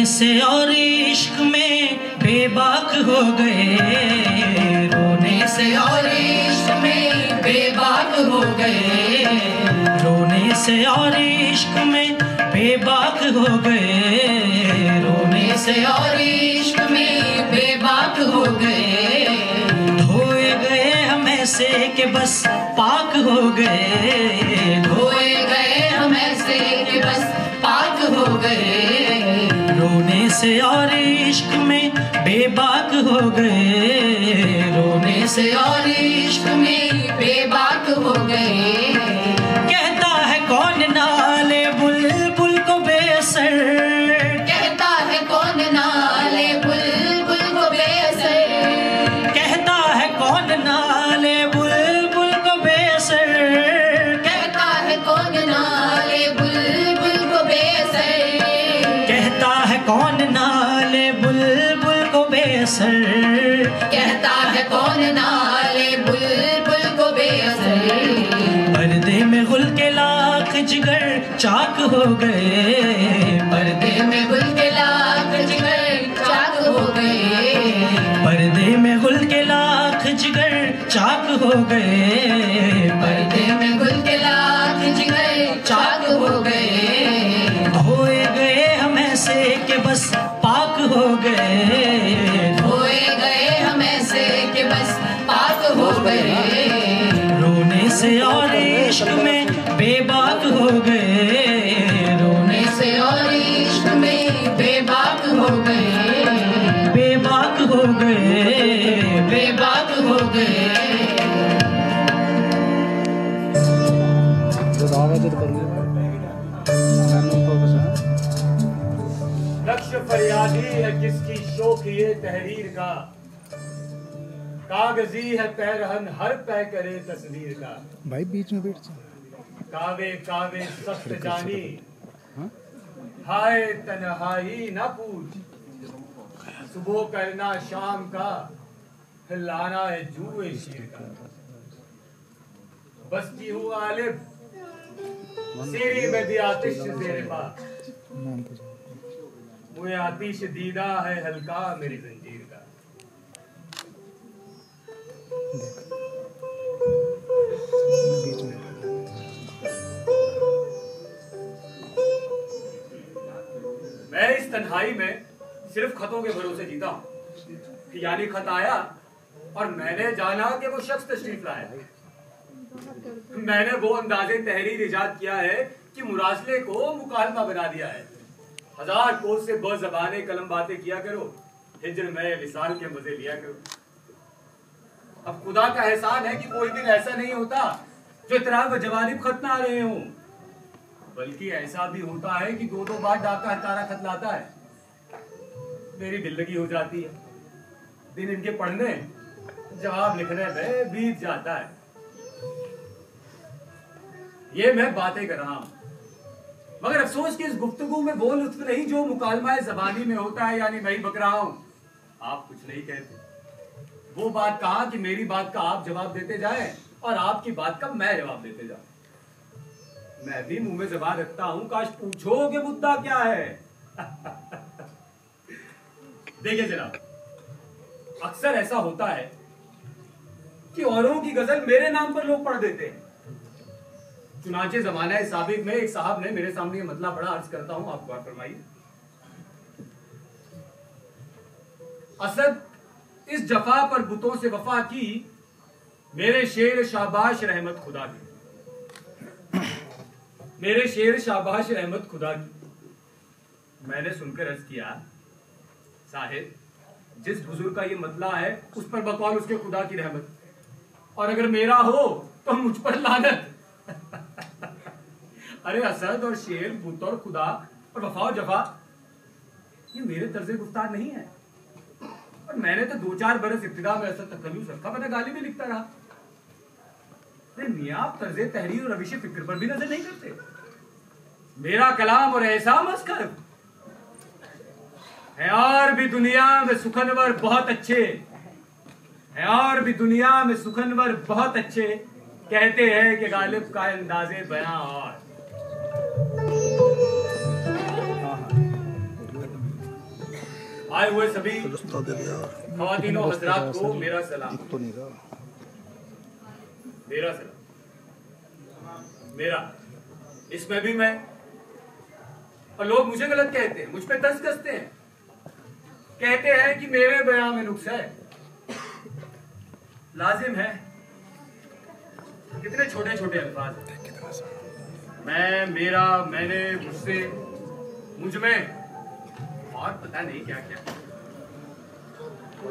से और इश्क में बेबाक हो गए, रोने से और इश्क में बेबाक हो गए, रोने से और इश्क में बेबाक हो गए, रोने से और इश्क में बेबाक हो गए। धोए गए हम ऐसे कि बस पाक हो गए, धोए गए हम ऐसे कि बस पाक हो गए, रोने से और इश्क में बेबाक हो गए, रोने से और इश्क में बेबाक हो गए। कहता है कौन नाले बुलबुल को बेअसर, कहता है कौन नाले बुलबुल को बेअसर, कहता है कौन नाले बुलबुल को बेअसर, कहता है कौन नाले बुलबुल को बेअसर, कहता है कौन नाले बुलबुल को बेअसर, कहता है कौन नाले बुलबुल को बेअसर। पर्दे में गुल के लाख जिगर चाक हो गए, पर्दे में गुल के लाख जिगर चाक हो गए, पर्दे में गुल के लाख जिगर चाक हो गए, पर्दे में गुल के लाख जिगर चाक हो गए। धोए गए हम ऐसे के बस पाक हो गए, धोए गए हम ऐसे के बस पाक हो गए, रोने से और इश्क में बेबाक हो गए, रोने से और इश्क में बेबाक हो गए, बेबाक हो गए, बेबाक हो गए। लक्ष्य फरियादी है किसकी शौक ये तहरीर का, कागजी है पैरहन हर पै करे तस्वीर का। भाई बीच में बैठ जा। कावे कावे सख्त जानी हाय तन्हाई ना पूछ, सुबह करना शाम का लाना है जुए शीर का। बस्ती हूँ आलिब सीरी में भी आतिश तेरे पास, मुझे आतिश दीदा है हल्का मेरी जंजीर का। मैं इस तन्हाई में सिर्फ खतों के भरोसे जीता हूँ, यानी खत आया और मैंने जाना कि वो शख्स तशरीफ लाया। मैंने वो अंदाजे तहरीर इजाद किया है कि मुरासले को मुकालमा बना दिया है। हजार कोस से बज़बाने कलम बातें किया करो, हिज्र में विसाल के मजे लिया करो। अब खुदा का एहसान है कि कोई दिन ऐसा नहीं होता जो इतना जवानिब खत ना आ रहे हों, बल्कि ऐसा भी होता है कि दो दो बार डाका तारा खत लाता है। मेरी दिल लगी हो जाती है, दिन इनके पढ़ने जवाब लिखने में बीत जाता है। ये मैं बातें कर रहा हूं, मगर अफसोस कि इस गुफ्तगू में वो लुत्फ नहीं जो मुकालमा ज़बानी में होता है, यानी मैं ही बक रहा हूं, आप कुछ नहीं कहते। वो बात कहा कि मेरी बात का आप जवाब देते जाए और आपकी बात का मैं जवाब देते जाऊं। मैं भी मुंह में जबान रखता हूं, काश पूछो कि मुद्दा क्या है। देखिए जनाब, अक्सर ऐसा होता है कि औरों की गजल मेरे नाम पर लोग पढ़ देते हैं। चुनाचे जमाना साबिक में एक साहब ने मेरे सामने ये मतला पढ़ा, अर्ज करता हूं, आप गौर फरमाइए। असद इस जफा पर बुतों से वफा की, मेरे शेर शाबाश रहमत खुदा की, मेरे शेर शाबाश रहमत खुदा की। मैंने सुनकर अर्ज किया, साहिब जिस बुजुर्ग का ये मतला है उस पर बकौल उसके खुदा की रहमत, और अगर मेरा हो तो मुझ पर लानत। अरे असद और शेर, बुत और खुदा और वफा और जफा, ये मेरे तर्ज गुफ्तार नहीं है। और मैंने तो 2-4 बरस इब्तिदा में असद तकल्लुस रखा, मैंने गाली भी लिखता रहा। मियां आप तर्ज तहरीर और रविश फिक्र पर भी नजर नहीं करते। मेरा कलाम और ऐसा मस्कर है, और भी दुनिया में सुखनवर बहुत अच्छे है, और भी दुनिया में सुखनवर बहुत अच्छे, कहते हैं कि गालिब का अंदाजे बयां और आए हुए सभी ख़वातीनो हज़रात को मेरा सलाम। मेरा सलाम, मेरा, इसमें भी मैं। और लोग मुझे गलत कहते हैं, मुझ पे दस कसते हैं, कहते हैं कि मेरे बयान में नुक्स है। लाजिम है, कितने छोटे छोटे अल्फाज हैं। मैं, मेरा, मैंने, मुझसे, मुझ में, और पता नहीं क्या क्या।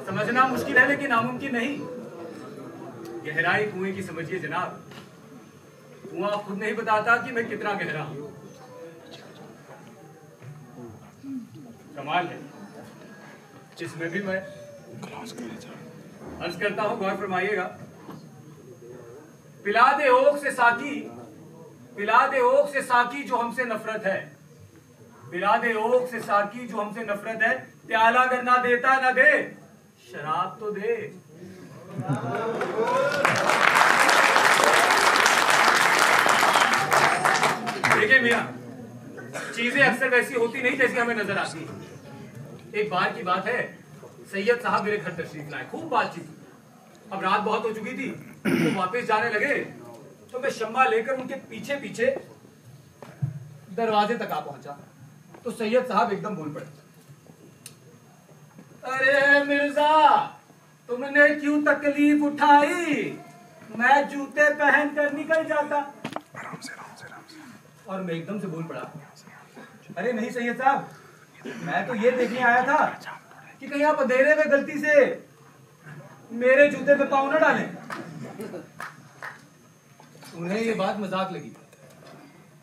समझना मुश्किल है लेकिन नामुमकिन नहीं। गहराई कुएं की समझिए जनाब, कुआं खुद नहीं बताता कि मैं कितना गहरा हूं। कमाल है, इसमें भी मैं अर्ज करता हूं, गौर फरमाइएगा। पिला दे ओक से साकी, पिला दे ओक से साकी जो हमसे नफरत है, पिला दे ओक से साकी जो हमसे नफरत है। प्याला अगर ना देता ना दे, शराब तो दे। देखिए मियां, चीजें अक्सर वैसी होती नहीं जैसी हमें नजर आती है। एक बार की बात है, सैयद साहब मेरे घर तशरीफ लाए, खूब बातचीत। अब रात बहुत हो चुकी थी, तो वापस जाने लगे, तो मैं शम्मा लेकर उनके पीछे पीछे दरवाजे तक आ पहुंचा, तो सैयद साहब एकदम बोल पड़े, अरे मिर्जा, तुमने क्यों तकलीफ उठाई, मैं जूते पहन कर निकल जाता। आराम से। और मैं एकदम से बोल पड़ा, अरे नहीं सैयद साहब, मैं तो ये देखने आया था कि कहीं आप अंधेरे में गलती से मेरे जूते पे पाँव न डालें। उन्हें ये बात मजाक लगी,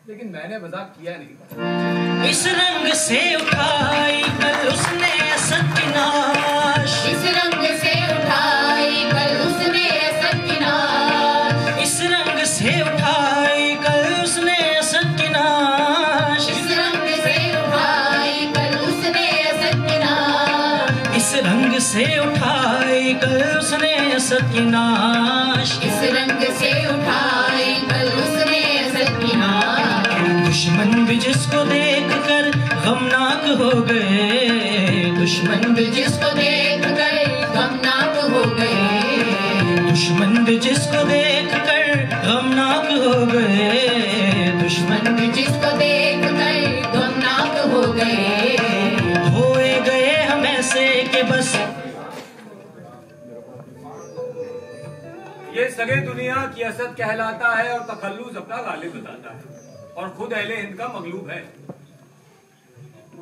लेकिन मैंने मजाक किया नहीं। इस रंग से उठाई कल उसने असद की नाश, इस रंग से उठाई कल उसने असद की नाश, इस रंग से उठाई कल उसने असद की नाश, इस रंग से उठाई कल उसने असद की नाश, इस रंग से उठाई कल उसने असद की नाश, इस रंग से उठाई कल उसने असद की नाश। दुश्मन भी जिसको देख कर गमनाक हो गए, दुश्मन भी जिसको देख कर गमनाक हो गए, दुश्मन भी जिसको देख कर गमनाक हो गए, दुश्मन भी जिसको देख कर गमनाक हो गए, होए गए हम ऐसे के बस। ये सगे दुनिया की असद कहलाता है और तखल्लुस अपना गालिब बताता है, और खुद अहले हिंद का मगलूब है।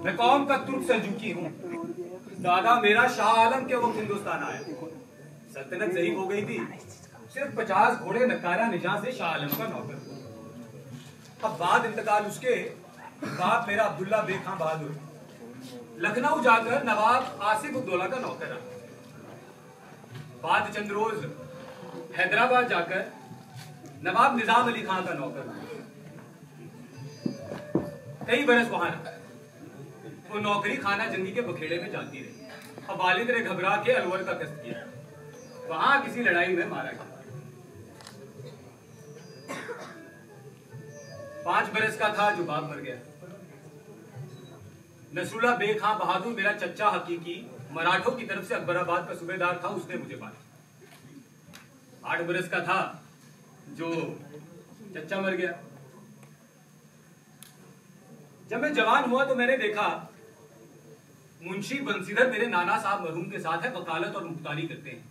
मैं कौम का तुर्क सल्जूकी हूँ, दादा मेरा शाह आलम के वक्त हिंदुस्तान आया, सल्तनत ज़ईफ हो गई थी, सिर्फ 50 घोड़े नकारा निजां से शाह आलम का नौकर। अब बाद इंतकाल उसके बाप मेरा अब्दुल्ला बेग खां बहादुर लखनऊ जाकर नवाब आसिफ उद्दौला का नौकर रहा। बाद चंद रोज हैदराबाद जाकर नवाब निजाम अली खां का नौकर रहा। कई बरस वहां रहा। वो नौकरी खाना जंगी के बखेड़े में जाती रही। अब वालिद ने घबरा के अलवर का कष्ट किया, वहां किसी लड़ाई में मारा गया। 5 बरस का था जो बाप मर गया। नसरुल्लाह बेग खां बहादुर मेरा चच्चा हकीकी मराठों की तरफ से अकबराबाद का सूबेदार था, उसने मुझे पाला। 8 बरस का था जो चच्चा मर गया। जब मैं जवान हुआ तो मैंने देखा मुंशी बंसीधर मेरे नाना साहब मरहूम के साथ है, वकालत और मुख्तारी करते हैं।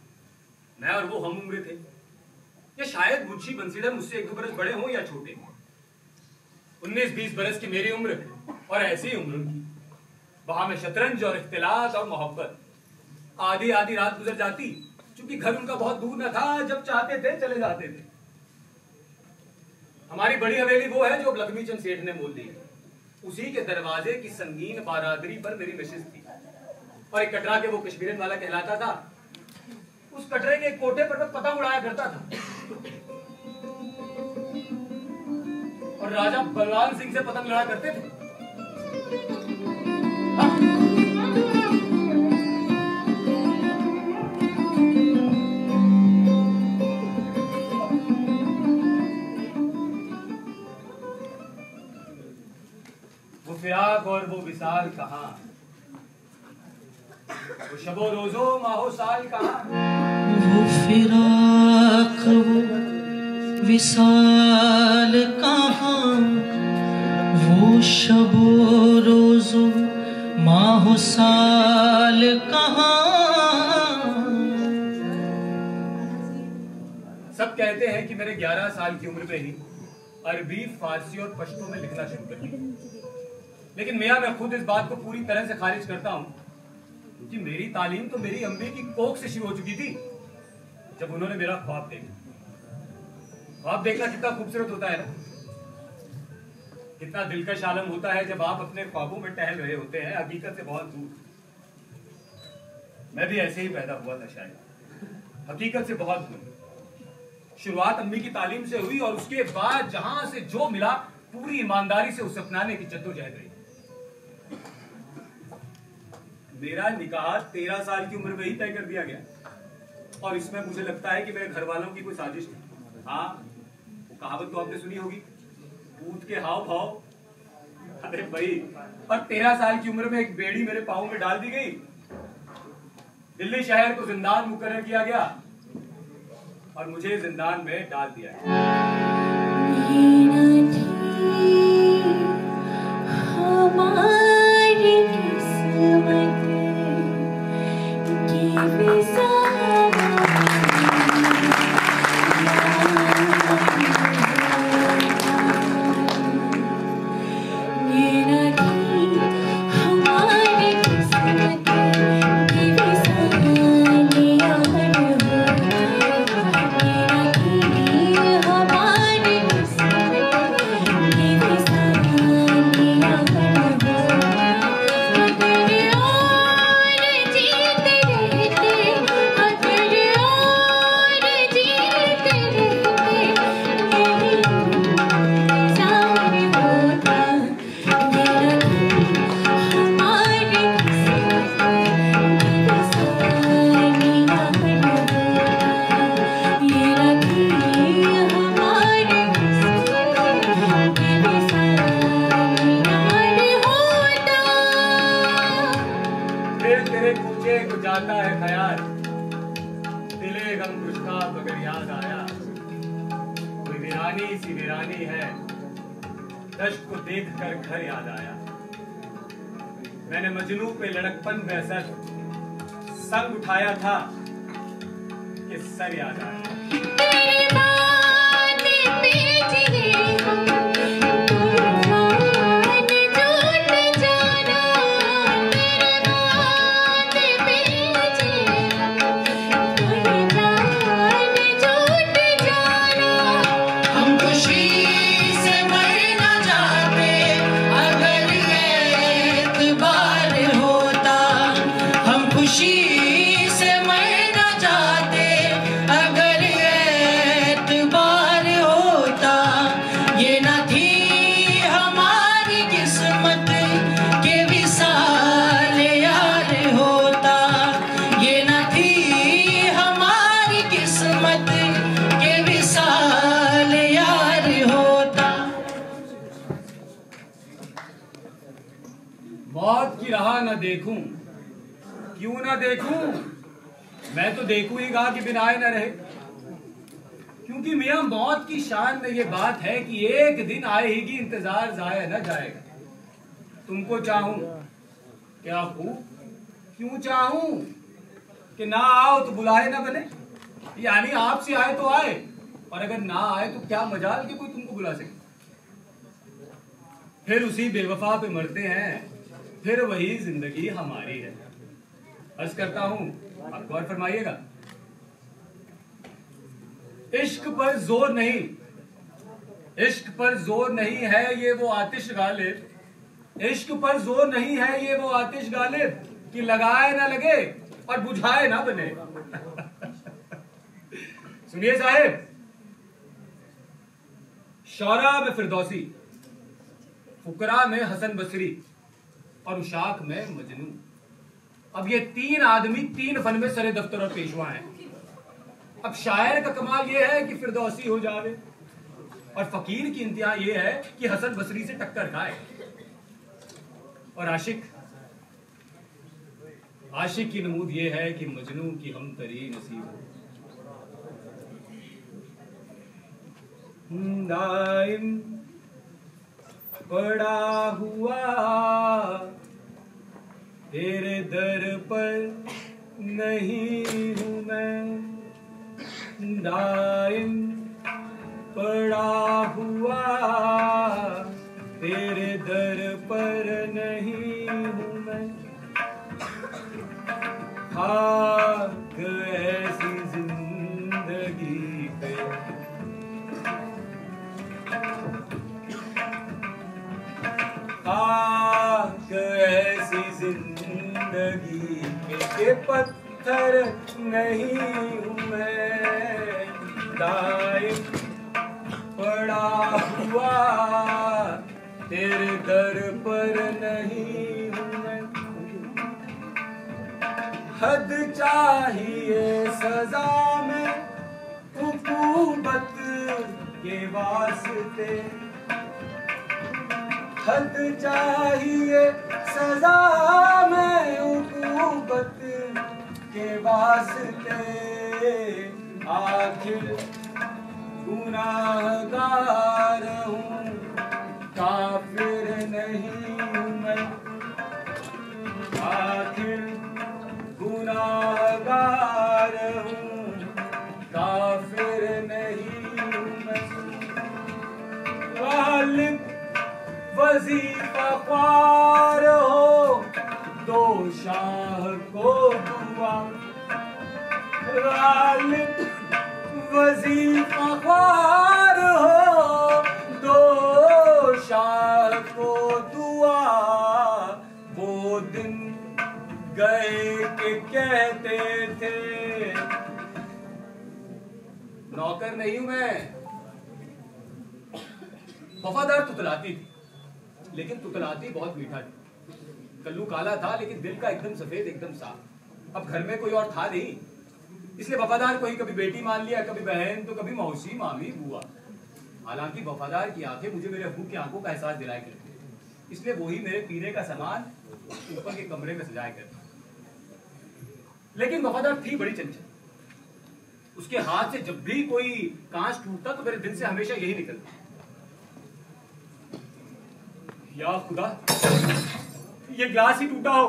मैं और वो हम उम्र थे, या शायद मुंशी बंसीधर मुझसे 1-2 बरस बड़े हों या छोटे। 19-20 बरस की मेरी उम्र और ऐसी उम्र उनकी। वहां में शतरंज और इख्तिलात और मोहब्बत। आधी आधी रात गुजर जाती, क्योंकि घर उनका बहुत दूर न था, जब चाहते थे चले जाते थे। हमारी बड़ी हवेली वो है जो लक्ष्मी चंद सेठ ने मोल ली है। उसी के दरवाजे की संगीन बारादरी पर मेरी नशिस्त थी, और एक कटरा के वो कश्मीरन वाला कहलाता था। उस कटरे के कोटे पर मैं पतंग उड़ाया करता था, और राजा बलवान सिंह से पतंग लड़ा करते थे। वो फिराक और वो विसाल कहां, वो शबो रोजो माहो साल कहाँ, वो फिराक वो विसाल कहाँ, वो शबो रोजो माहो साल कहाँ। सब कहते हैं कि मेरे 11 साल की उम्र में ही अरबी, फारसी और पश्तो में लिखना शुरू कर दिया, लेकिन मैं खुद इस बात को पूरी तरह से खारिज करता हूं कि मेरी तालीम तो मेरी अम्मी की कोख से शुरू हो चुकी थी जब उन्होंने मेरा ख्वाब देखा। ख्वाब देखना कितना खूबसूरत होता है ना, कितना दिलकश आलम होता है जब आप अपने ख्वाबों में टहल रहे होते हैं हकीकत से बहुत दूर। मैं भी ऐसे ही पैदा हुआ था शायद, हकीकत से बहुत दूर। शुरुआत अम्मी की तालीम से हुई और उसके बाद जहां से जो मिला पूरी ईमानदारी से उसे अपनाने की जद्दोजहद रही। मेरा निकाह 13 साल की उम्र में ही तय कर दिया गया और इसमें मुझे लगता है कि मेरे घर वालों की कोई साजिश थी। हाँ, वो कहावत तो आपने सुनी होगी, ऊंट के हाव भाव। अरे भाई, और 13 साल की उम्र में एक बेड़ी मेरे पाँव में डाल दी गई, दिल्ली शहर को जिंदान मुकर्रर किया गया और मुझे जिंदान में डाल दिया हमारी किस्मत की जाता है ख्याल, दिले गम गुश्ताब अगर याद आया, कोई वीरानी सी वीरानी है, दश्त को देख कर घर याद आया। मैंने मजनू पे लड़कपन में असर संग उठाया था कि सर याद आया। मौत की राह न देखूं, क्यों ना देखूं, मैं तो देखूं ही गा कि बिनाए न रहे। क्योंकि मियां मौत की शान में ये बात है कि एक दिन आएगी, इंतजार जाया न जाएगा। तुमको चाहूं क्या खूब, क्यों चाहूं कि ना आओ तो बुलाए ना बने, यानी आपसे आए तो आए और अगर ना आए तो क्या मजाल कि कोई तुमको बुला सके। फिर उसी बेवफा पे मरते हैं, फिर वही जिंदगी हमारी है। अर्ज करता हूं, आप गौर फरमाइएगा। इश्क पर जोर नहीं, इश्क पर जोर नहीं है ये वो आतिश गालिब, इश्क पर जोर नहीं है ये वो आतिश गालिब कि लगाए ना लगे और बुझाए ना बने। सुनिए साहिब, शौरा में फिरदौसी, फुकरा में हसन बसरी और उशाक में मजनू। अब ये तीन आदमी तीन फन में सरे दफ्तर और पेशवा हैं। अब शायर का कमाल ये है कि फिरदौसी हो जावे और फकीर की इंतहा ये है कि हसन बसरी से टक्कर खाए। और आशिक आशिक की नमूद ये है कि मजनू की हम तरी नसीब हो। दाइम पड़ा हुआ तेरे दर पर नहीं हूँ मैं, दाइम पड़ा हुआ तेरे दर पर नहीं हूँ मैं। खाक ऐसी जिंदगी पे खाक ऐसी जिंदगी के पत्थर नहीं हूँ मैं, दाइम पड़ा हुआ तेरे दर पर नहीं हूँ मैं। हद चाहिए सजा में हुकूमत के वास्ते, हद चाहिए सजा में हुकूमत के वास्ते। आखिर गुनाहगार हूँ काफिर नहीं हूँ मैं, आखिर गुनाहगार हूँ काफिर नहीं हूँ मैं। गालिब वजीफा ख्वार हो दो शाह को दुआ, गालिब वजीफा ख्वार हो दो शाह को दुआ। वो दिन गए के कहते थे नौकर नहीं हूं मैं। वफादार तुतलाती थी, लेकिन तुतलाती बहुत मीठा थी। कल्लू काला था लेकिन दिल का एकदम सफेद, एकदम साफ। अब घर में कोई और था नहीं, इसलिए वफादार को ही कभी बेटी मान लिया, कभी बहन, तो कभी मौसी, मामी, बुआ। हालांकि वफादार की आंखें मुझे मेरे अब्बू की आंखों का एहसास दिलाया करती, इसलिए वही मेरे पीने का सामान ऊपर के कमरे में सजाया करती। लेकिन वफादार थी बड़ी चंचल। उसके हाथ से जब भी कोई कांच टूटता तो मेरे दिल से हमेशा यही निकलता, या खुदा ये ग्लास ही टूटा हो।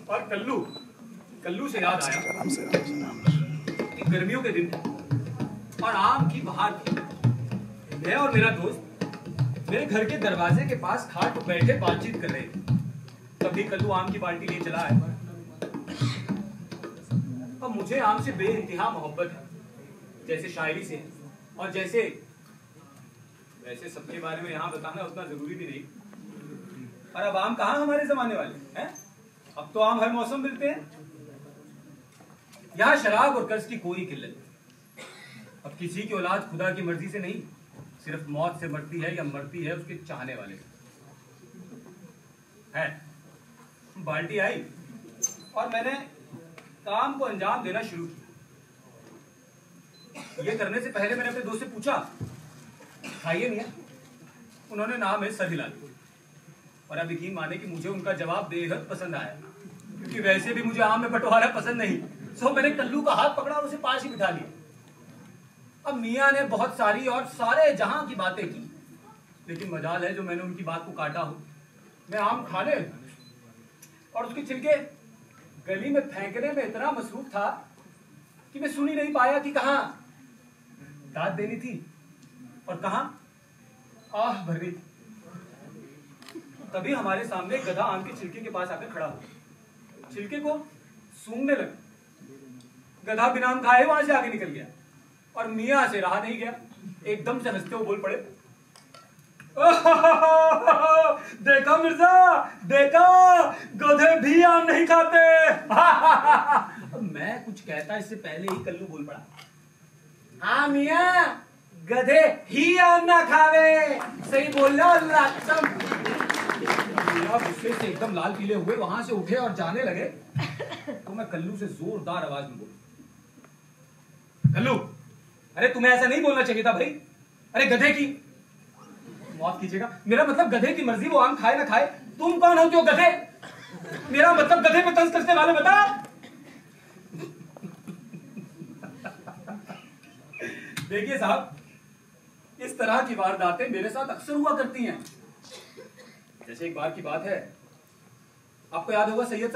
और कल्लू से याद आया कि गर्मियों के दिन और आम की बहार थी। मैं और मेरा दोस्त मेरे घर के दरवाजे के पास खाट पर बैठे बातचीत कर रहे थे। तभी कल्लू आम की बाल्टी लिए चला है। अब मुझे आम से बेइंतहा मोहब्बत है, जैसे शायरी से, और वैसे सबके बारे में यहाँ बताना उतना जरूरी भी नहीं। और अब आम कहाँ हमारे जमाने वाले हैं? अब तो आम हर मौसम मिलते हैं। यहाँ शराब और कर्ज की कोई किल्लत नहीं। अब किसी की औलाद खुदा की मर्जी से नहीं, सिर्फ मौत से मरती है या मरती है उसके चाहने वाले है। बाल्टी आई और मैंने काम को अंजाम देना शुरू किया। ये करने से पहले मैंने अपने दोस्त से पूछा, खाइए मियां? उन्होंने नाम है सर हिला दिया। और अब यकीन माने कि मुझे उनका जवाब बेहद पसंद आया, क्योंकि वैसे भी मुझे आम में बंटवारा पसंद नहीं। सो मैंने कल्लू का हाथ पकड़ा और उसे पास ही बिठा लिया। अब मियां ने बहुत सारी और सारे जहां की बातें की, लेकिन मजाल है जो मैंने उनकी बात को काटा हो। मैं आम खाने और उसके छिलके गली में फेंकने में इतना मसरूफ था कि मैं सुन ही नहीं पाया कि कहां दाद देनी थी और कहां आह भरनी थी। तभी हमारे सामने गधा आम के छिलके के पास आकर खड़ा हुआ। छिलके को सूंघने लगा। गधा बिना आम खाए वहां से आगे निकल गया और मियां से रहा नहीं गया। एकदम से हंसते हुए बोल पड़े, देखा मिर्जा, देखा गधे भी आम नहीं खाते। मैं कुछ कहता इससे पहले ही कल्लू बोल पड़ा, हाँ मियां, गधे ही आम ना खावे। सही बोल रहा अल्लाह कसम। गुस्से से एकदम लाल पीले हुए वहां से उठे और जाने लगे तो मैं कल्लू से जोरदार आवाज में बोला, कल्लू, अरे तुम्हें ऐसा नहीं बोलना चाहिए था भाई। अरे गधे की मौत कीजिएगा, मेरा मतलब गधे की मर्जी, वो आम खाए ना खाए तुम कौन होते हो गधे? मेरा मतलब गधे पे तंज कसने वाले बता। देखिए साहब, इस तरह की वारदातें मेरे साथ अक्सर हुआ करती हैं। जैसे एक बार की बात है, आपको याद होगा सैयद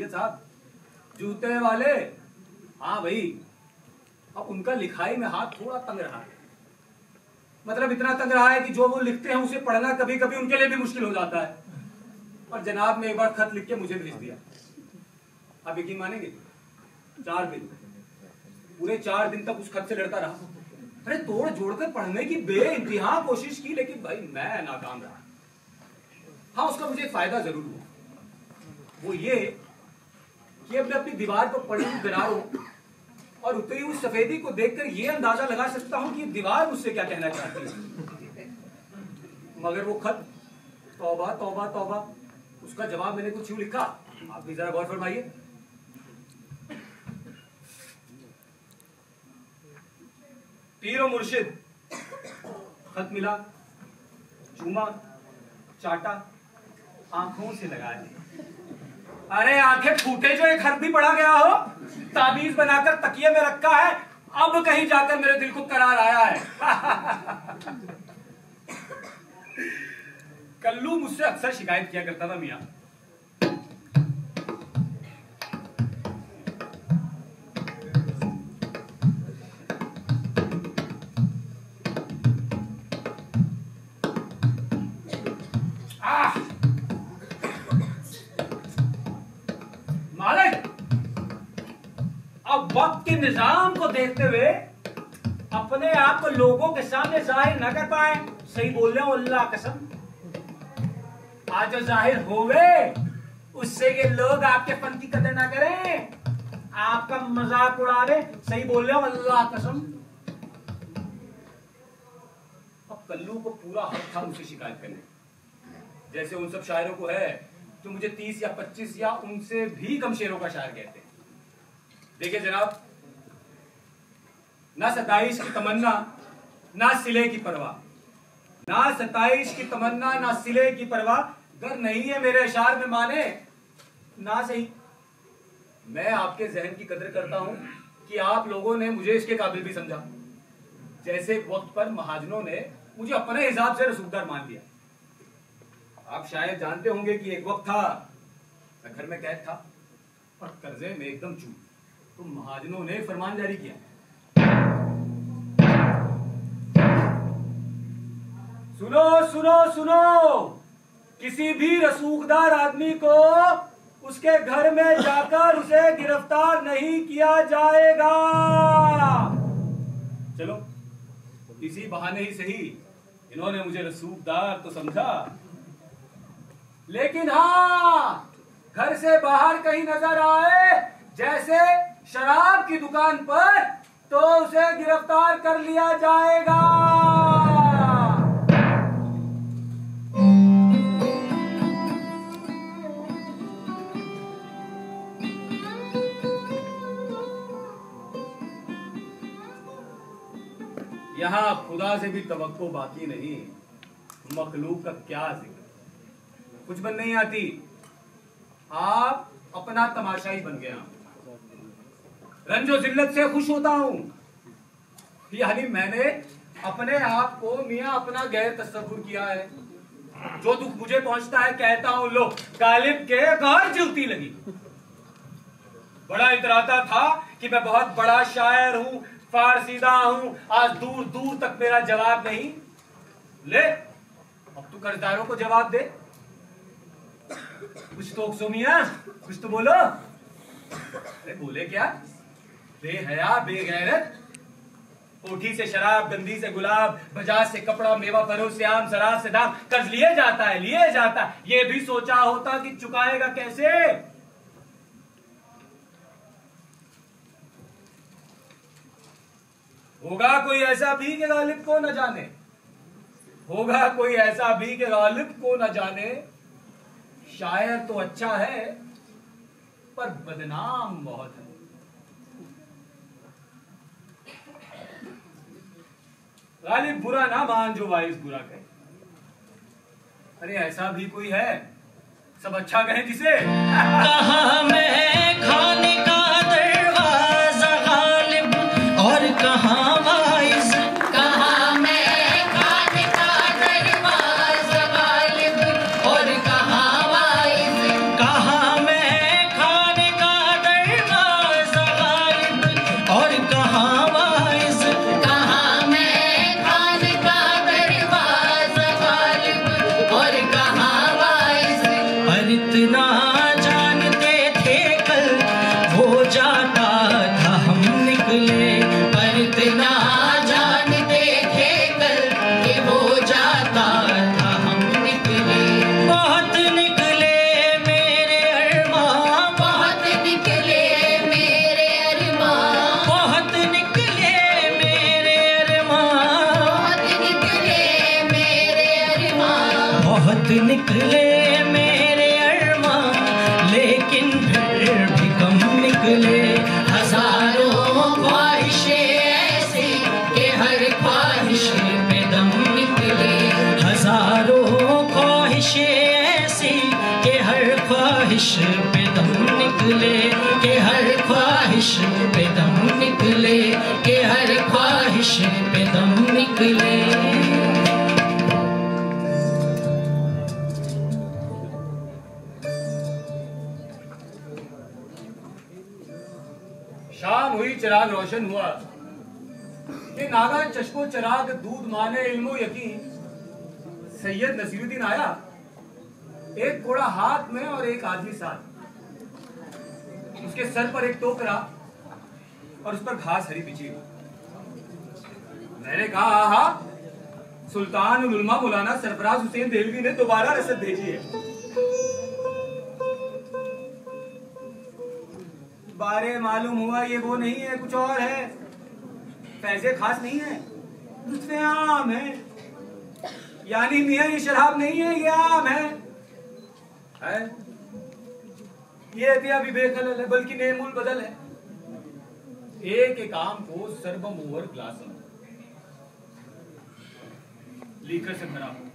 साहब जूते वाले। हाँ भाई, अब उनका लिखाई में हाथ थोड़ा तंग रहा है। मतलब इतना तंग रहा है कि जो वो लिखते हैं उसे पढ़ना कभी कभी उनके लिए भी मुश्किल हो जाता है। और जनाब ने एक बार खत लिख के मुझे भेज दिया। आप यकीन मानेंगे, 4 दिन, पूरे 4 दिन तक उस खत से लड़ता रहा। अरे तोड़ जोड़कर पढ़ने की बेइंतहा कोशिश की, लेकिन भाई मैं नाकाम रहा। हाँ, उसका मुझे एक फायदा जरूर हुआ, वो ये कि अब मैं अपनी दीवार पर पड़ी हुई दरारों और उतरी हुई सफेदी को देखकर ये अंदाजा लगा सकता हूं कि दीवार मुझसे क्या कहना चाहती है। मगर वो खत, तौबा तौबा तौबा, उसका जवाब मैंने कुछ यूं लिखा, आप भी जरा गौर फरमाइए। पीर और मुर्शिद, खत मिला, चूमा, चाटा, आंखों से लगा ली। अरे आंखें फूटे जो एक हर्फ भी पढ़ा गया हो, ताबीज बनाकर तकिए में रखा है, अब कहीं जाकर मेरे दिल को करार आया है। कल्लू मुझसे अक्सर शिकायत किया करता था, मियां मालिक, अब वक्त के निजाम को देखते हुए अपने आप को लोगों के सामने जाहिर न कर पाए। सही बोल रहे हो अल्लाह कसम। आज जो जाहिर होवे उससे ये लोग आपके फन की कदर ना करें, आपका मजाक उड़ावे। सही बोल रहे हो अल्लाह कसम। अब कल्लू को पूरा हक था मुझसे शिकायत करने, जैसे उन सब शायरों को है जो मुझे 30 या 25 या उनसे भी कम शेरों का शायर कहते हैं। देखिए जनाब, ना सताइश की तमन्ना, ना सिले की परवाह, ना सताइश की तमन्ना, ना सिले की परवाह, गर नहीं है मेरे अशार में माने ना सही। मैं आपके जहन की कदर करता हूं कि आप लोगों ने मुझे इसके काबिल भी समझा। जैसे वक्त पर महाजनों ने मुझे अपने हिसाब से रसूखदार मान लिया। आप शायद जानते होंगे कि एक वक्त था, मैं घर में कैद था और कर्जे में एकदम चूक, तो महाजनों ने फरमान जारी किया, सुनो सुनो सुनो, किसी भी रसूखदार आदमी को उसके घर में जाकर उसे गिरफ्तार नहीं किया जाएगा। चलो इसी बहाने ही सही इन्होंने मुझे रसूखदार तो समझा, लेकिन हाँ, घर से बाहर कहीं नजर आए जैसे शराब की दुकान पर, तो उसे गिरफ्तार कर लिया जाएगा। यहां खुदा से भी तवक्को बाकी नहीं, मखलूक का क्या जिक्र। कुछ बन नहीं आती, आप अपना तमाशाई बन गया। रंजो जिल्लत से खुश होता हूं, यानी मैंने अपने आप को मियां अपना गैर तस्वुर किया है। जो दुख मुझे पहुंचता है कहता हूं, लो गालिब के घर जूती लगी। बड़ा इतराता था कि मैं बहुत बड़ा शायर हूं, फारसीदा हूं, आज दूर दूर तक मेरा जवाब नहीं। ले अब तू कर्जदारों को जवाब दे, कुछ तो अक्सो मियां, कुछ तो बोलो। अरे बोले क्या, बेहया बेगैरत, कोठी से शराब, गंदी से गुलाब, बाजार से कपड़ा, मेवा फरोश से आम, शराब से दाम, कर्ज लिए जाता है। ये भी सोचा होता कि चुकाएगा कैसे। होगा कोई ऐसा भी कि गालिब को न जाने, होगा कोई ऐसा भी कि गालिब को न जाने। शायर तो अच्छा है पर बदनाम बहुत है। गालिब बुरा ना मान जो वाइस बुरा कहे। अरे ऐसा भी कोई है? सब अच्छा कहें जिसे। कहाँ मैं खाने का दरवाजा गालिब और कहाँ वाइज, कहाँ मैं खाने का दरवाजा गालिब और कहाँ वाइज, कहाँ मैं खाने का दरवाजा गालिब और कहाँ वाइज, कहाँ मैं खाने का दरवाजा गालिब और कहाँ वाइज। पर इतना जानते थे कल वो जाता था हम निकले, पर इतना जानते थे कल कि वो जाता था हम निकले। बहुत निकले मेरे अरमान, बहुत निकले मेरे अरमान, बहुत निकले मेरे अरमान, बहुत निकले मेरे अरमान। बहुत निकले मेरे अरमान, लेकिन फिर भी कम निकले। हजारों ख्वाहिशें ऐसी कि हर ख्वाहिश पे दम निकले। हजारों ख्वाहिशें ऐसी कि हर ख्वाहिश पे दम निकले, कि हर ख्वाहिश पे दम निकले, कि हर ख्वाहिश पे दम निकले। शाम हुई, चिराग रोशन हुआ। ये नागा चश्मो चिराग दूध माने इल्मो यकीन। सैयद नसीरुद्दीन आया, एक घोड़ा हाथ में और एक आदमी साथ। उसके सर पर एक टोकरा और उस पर घास हरी बिछी हुई। मैंने कहा, आहा, सुल्तान उल उलमा मौलाना सरफराज हुसैन देलवी ने दोबारा रसद भेजी है। बारे मालूम हुआ ये वो नहीं है, कुछ और है। पैसे खास नहीं है, लुत्फ़े आम है। यानी मियां ये शराब नहीं है, ये आम है? ये एहतिया भी बेखलल है, बल्कि नेमूल बदल है। एक एक आम को सर्बम ओवर ग्लास लीकर से भरा हो,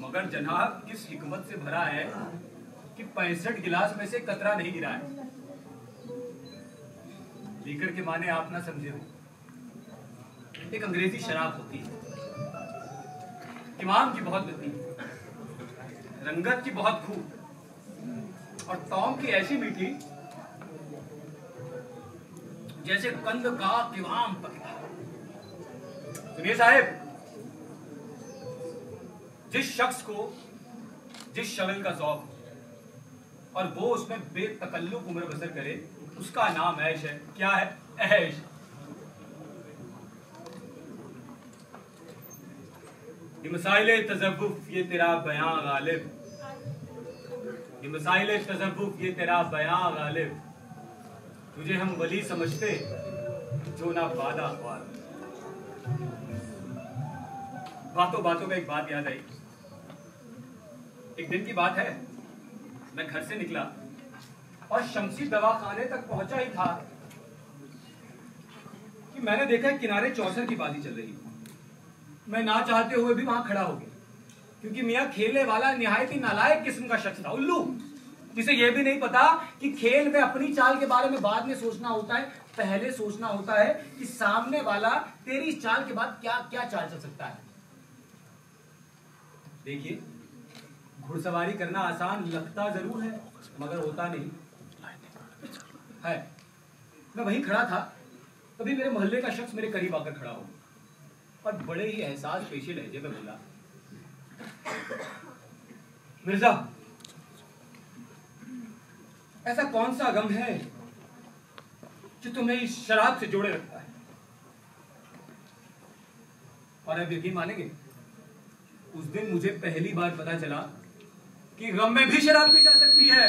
मगर जनाब किस हिकमत से भरा है कि 65 गिलास में से कतरा नहीं गिरा है। लीकर के माने आप ना समझे हो, एक अंग्रेजी शराब होती है, इमाम की बहुत गति, रंगत की बहुत खूब और तौम की ऐसी मीठी जैसे कंद का किवाम पकता। सुनिए साहेब, जिस शख्स को जिस शगल का शौक हो और वो उसमें बेतकल्लुफ उम्र बसर करे, उसका नाम ऐश है। क्या है? ऐश। ये मसाइले तज़व्वुफ़ ये तेरा बयां गालिब, ये मसाइले तज़व्वुफ़ ये तेरा बयां गालिब। तुझे हम वली समझते जो ना वादा ख्वार। बातों बातों में एक बात याद आई। एक दिन की बात है, मैं घर से निकला और शमसी दवाखाने तक पहुंचा ही था कि मैंने देखा किनारे चौसर की बाजी चल रही। मैं ना चाहते हुए भी वहां खड़ा हो गया, क्योंकि मियां खेलने वाला निहायत ही नालायक किस्म का शख्स था, उल्लू, जिसे यह भी नहीं पता कि खेल में अपनी चाल के बारे में बाद में सोचना होता है, पहले सोचना होता है कि सामने वाला तेरी चाल के बाद क्या क्या चाल चल सकता है। देखिए, घुड़सवारी करना आसान लगता जरूर है, मगर होता नहीं है। मैं वहीं खड़ा था, तभी मेरे मोहल्ले का शख्स मेरे करीब आकर खड़ा हो और बड़े ही एहसास पेशी लहजे में बोला, मिर्जा, ऐसा कौन सा गम है जो तुम्हें इस शराब से जोड़े रखता है? और अब यकीन मानेंगे, उस दिन मुझे पहली बार पता चला कि गम में भी शराब पी जा सकती है।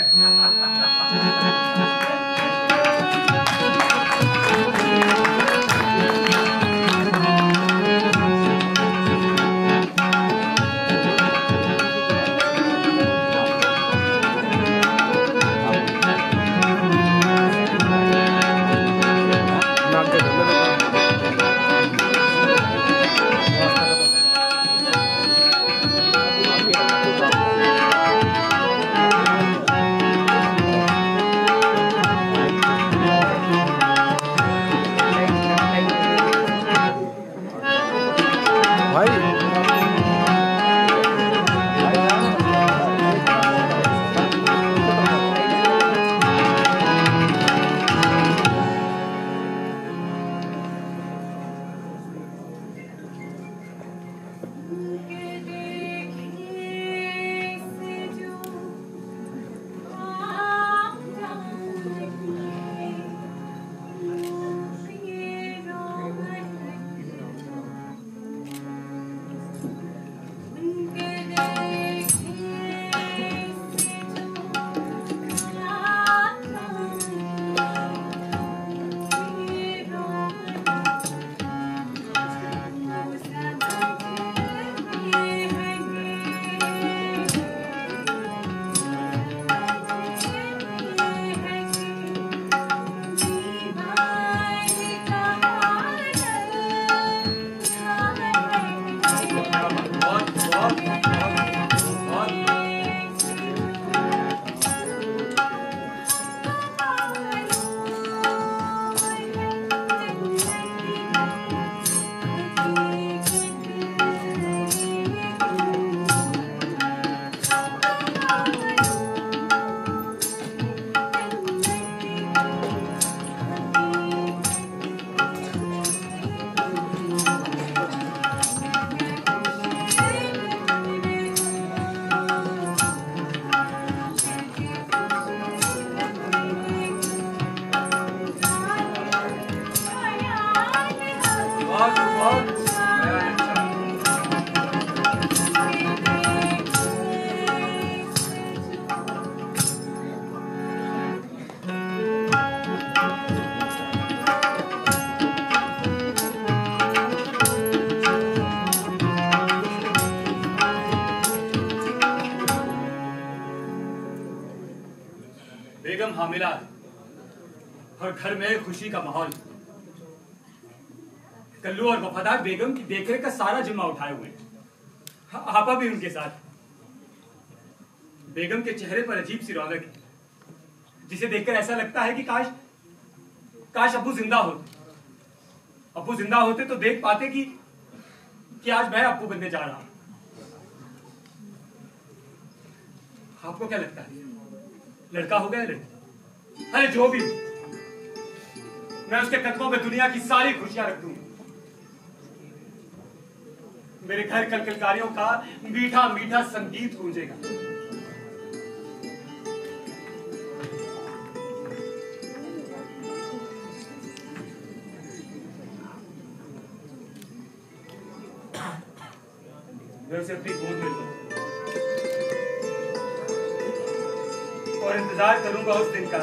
मिला और घर में खुशी का माहौल। कल्लू और वफादार बेगम की देखरेख का सारा जिम्मा उठाए हुए, आपा भी उनके साथ। बेगम के चेहरे पर अजीब सी रौनक है, जिसे देखकर ऐसा लगता है कि काश अब्बू जिंदा होते। अब्बू जिंदा होते तो देख पाते कि आज मैं अब्बू बनने जा रहा हूं। आपको क्या लगता है, लड़का हो गया लड़की? अरे जो भी, मैं उसके कदमों में दुनिया की सारी खुशियां रख दूंगा। मेरे घर कलकलकारियों का मीठा मीठा संगीत गूंजेगा। मैं उसे अपनी गोद में लूं और इंतजार करूंगा उस दिन का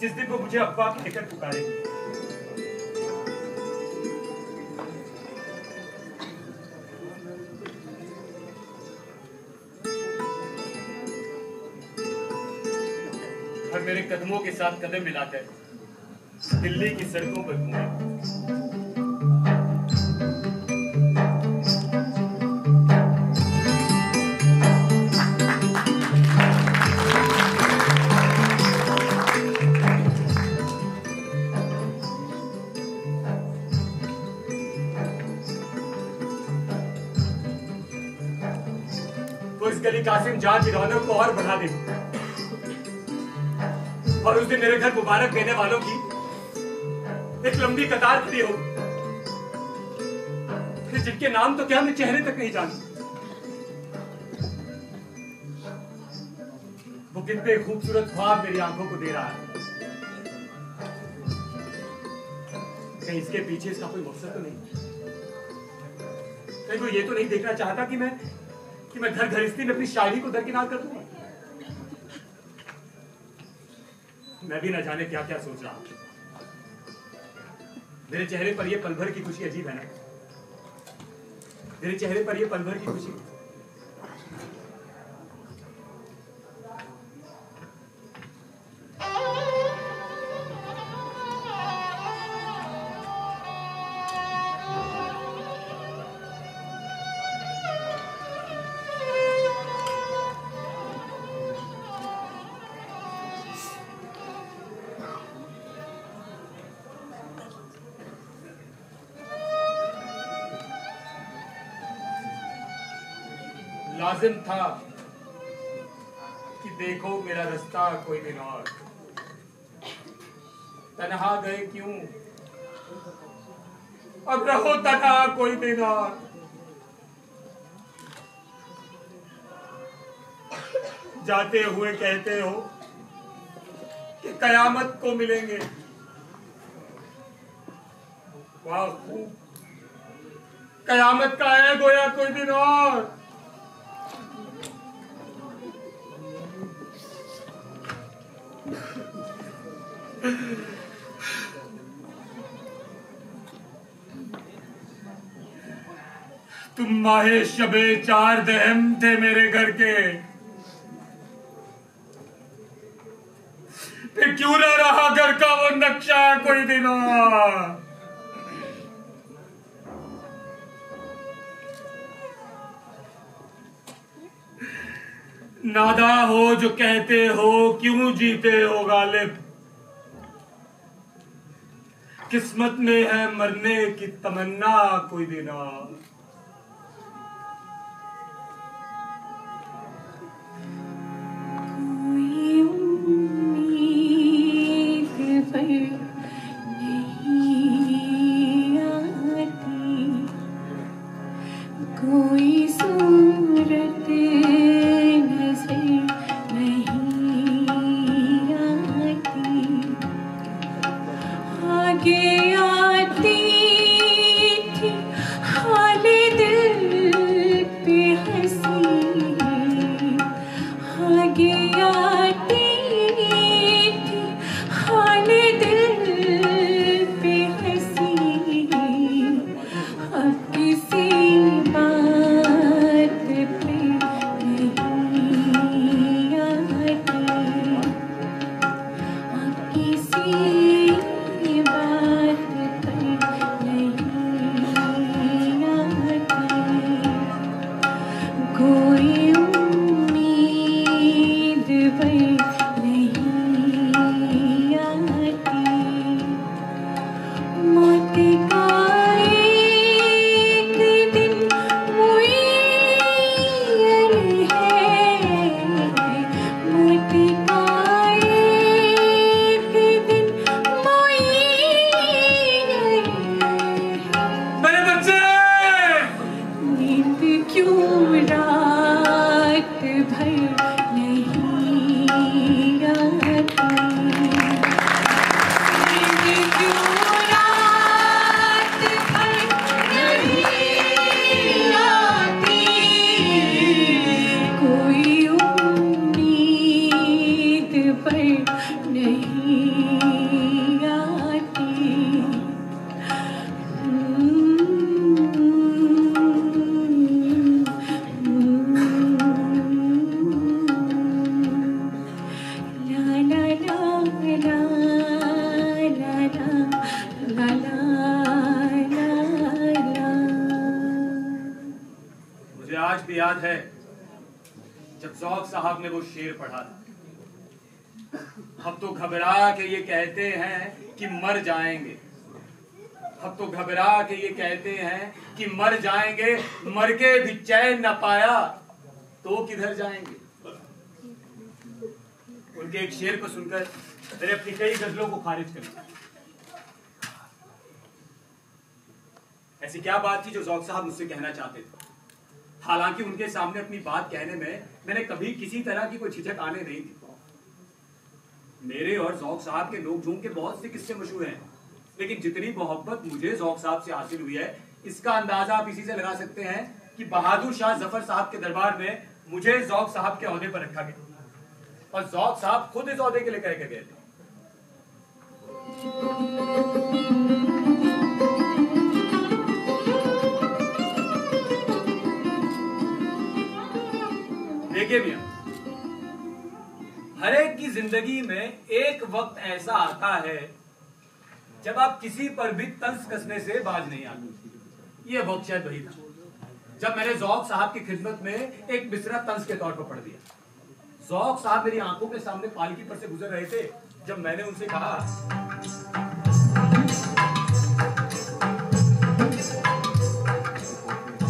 जिस दिन वो मुझे अब्बा कहकर पुकारेगी। और मेरे कदमों के साथ कदम मिलाकर दिल्ली की सड़कों पर घूमे। गली कासिम जहां की रौनक को और बढ़ा दे और उस दिन मेरे घर मुबारक देने वालों की एक लंबी कतार खड़ी हो, जिनके नाम तो क्या मैं चेहरे तक नहीं जानता। वो कितने खूबसूरत ख्वाब मेरी आंखों को दे रहा है। कहीं इसके पीछे इसका कोई मकसद तो नहीं? कहीं वो ये तो नहीं देखना चाहता कि मैं घर घरिस्ती में अपनी शायरी को दरकिनार कर दूंगा? मैं भी न जाने क्या क्या सोच रहा हूं। मेरे चेहरे पर यह पल भर की खुशी अजीब है ना? मेरे चेहरे पर यह पल भर की खुशी लाजिम था कि देखो मेरा रास्ता कोई दिन और। तन्हा गए क्यों, अब रहो तन्हा कोई दिन और। जाते हुए कहते हो कि कयामत को मिलेंगे। वाह खूब, कयामत का है गोया कोई दिन और। तुम माहे शबे चार दहम थे मेरे घर के, फिर क्यों ना रहा घर का वो नक्शा कोई दिन और। नादा हो जो कहते हो क्यों जीते हो गालिब, किस्मत में है मरने की तमन्ना कोई दिन और। कोई सूरत नजर नहीं आती, आगे आती थी हाल दिल पे हंसी, आगे आती थी हाल दिल पे हंसी। अब किसी बात पे नहीं आती, मौत का एक दिन मुय्यर है, मौत का एक दिन मुय्यर है। मेरे बच्चे! नींद क्यों रात भर नहीं आती, नींद क्यों रात भर नहीं आती, कोई उम्मीद पर नहीं आती। मुझे आज भी याद है जब ज़ौक़ साहब ने वो शेर पढ़ा था, हम तो घबरा के ये कहते हैं कि मर जाएंगे, हम तो घबरा के ये कहते हैं कि मर जाएंगे, मर के भी चैन न पाया तो किधर जाएंगे। उनके एक शेर को सुनकर मैंने अपनी कई गजलों को खारिज कर दिया। ऐसी क्या बात थी जो ज़ौक़ साहब मुझसे कहना चाहते थे? हालांकि उनके सामने अपनी बात कहने में मैंने कभी किसी तरह की कोई झिझक आने नहीं दी। मेरे और ज़ौक़ साहब के नोक झोंक के बहुत से किस्से मशहूर हैं, लेकिन जितनी मोहब्बत मुझे ज़ौक़ साहब से हासिल हुई है, इसका अंदाजा आप इसी से लगा सकते हैं कि बहादुर शाह जफर साहब के दरबार में मुझे ज़ौक़ साहब के ओहदे पर रखा गया और ज़ौक़ साहब खुद इस ओहदे के लिए कह के गए थे। देखिए मियां, हर एक की जिंदगी में एक वक्त ऐसा आता है जब आप किसी पर भी तंज कसने से बाज नहीं आते। ये वक्त शायद वही था जब मैंने ज़ौक़ साहब की खिदमत में एक मिसरा तंज के तौर पर पढ़ दिया। ज़ौक़ साहब मेरी आंखों के सामने पालकी पर से गुजर रहे थे जब मैंने उनसे कहा,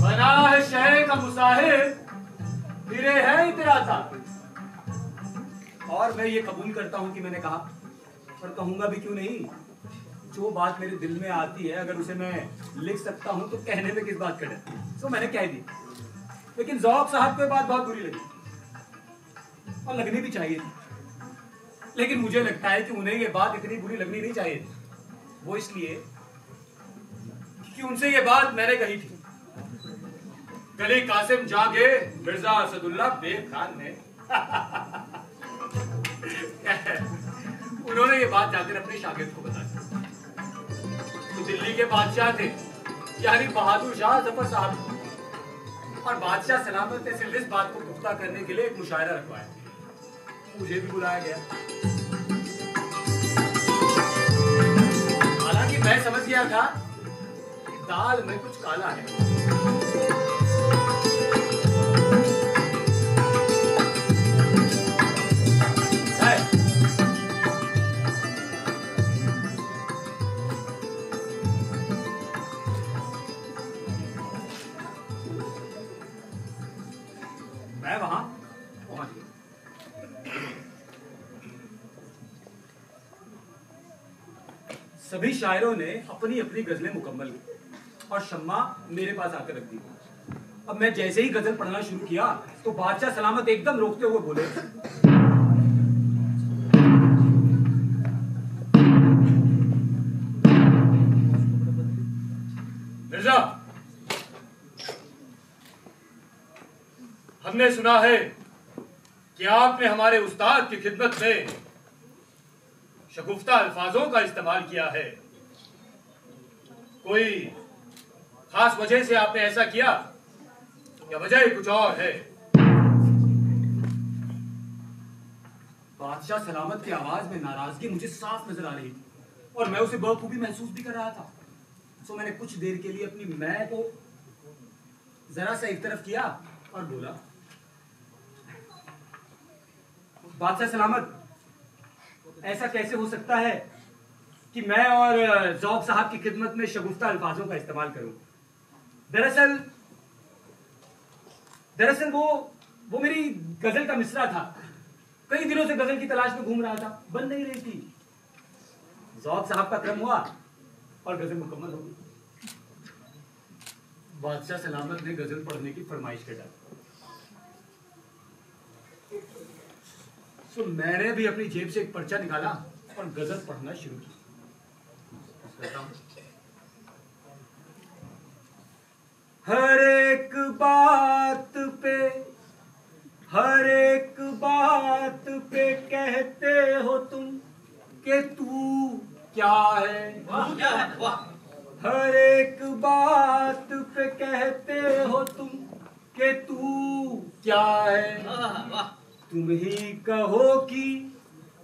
बना है शहर का मुसाहिब फिरे है तेरा था। और मैं ये कबूल करता हूं कि मैंने कहा, और कहूंगा भी क्यों नहीं। जो बात मेरे दिल में आती है अगर उसे मैं लिख सकता हूं तो कहने में किस बात का डर। तो मैंने कह दी। लेकिन ज़ौक़ साहब को ये बात बहुत बुरी लगी और लगनी भी चाहिए थी। लेकिन मुझे लगता है कि उन्हें ये बात इतनी बुरी लगनी नहीं चाहिए थी। वो इसलिए कि उनसे ये बात मैंने कही थी। गली कासिम जागे मिर्जा असदुल्ला बेग खान ने उन्होंने ये बात जाकर अपने शागिर्द को बता दी। तो दिल्ली के बादशाह थे यानी बहादुर शाह जफर साहब, और बादशाह सलामत ने सिर्फ इस बात को पुख्ता करने के लिए एक मुशायरा रखवाया। मुझे भी बुलाया गया। हालांकि मैं समझ गया था कि दाल में कुछ काला है। मैं वहां पहुंच गया। सभी शायरों ने अपनी अपनी गजलें मुकम्मल की और शम्मा मेरे पास आकर रख दी। अब मैं जैसे ही गजल पढ़ना शुरू किया तो बादशाह सलामत एकदम रोकते हुए बोले, मिर्जा, हमने सुना है कि आपने हमारे उस्ताद की खिदमत में शगुफ्ता अल्फाजों का इस्तेमाल किया है। कोई खास वजह से आपने ऐसा किया या वजह कुछ और है? बादशाह सलामत की आवाज में नाराजगी मुझे साफ नजर आ रही थी और मैं उसे बखूबी महसूस भी कर रहा था। सो मैंने कुछ देर के लिए अपनी मैं को जरा सा एक तरफ किया और बोला, बादशाह सलामत, ऐसा कैसे हो सकता है कि मैं और ज़ौक़ साहब की खिदमत में शगुफ्ता अल्फाजों का इस्तेमाल करूं। दरअसल वो मेरी गजल का मिसरा था। कई दिनों से गजल की तलाश में घूम रहा था, बन नहीं रही थी। ज़ौक़ साहब का क्रम हुआ और गजल मुकम्मल हो गई। बादशाह सलामत ने गजल पढ़ने की फरमाइश कर डाली। तो मैंने भी अपनी जेब से एक पर्चा निकाला और गजल पढ़ना शुरू की। हर एक बात पे कहते हो तुम कि तू क्या है। हर एक बात पे कहते हो तुम कि तू क्या है। तुम ही कहो कि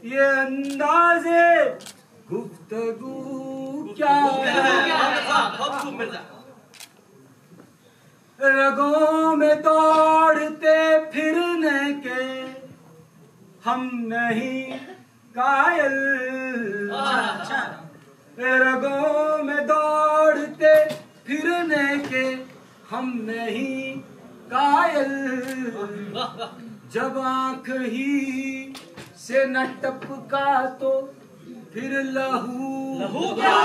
ये अंदाज़े गुफ्तगू क्या है। रगों में दौड़ते फिरने के हम नहीं कायल। रगों में दौड़ते फिरने के हम नहीं कायल। जब आंख ही से न टपका तो फिर लहू क्या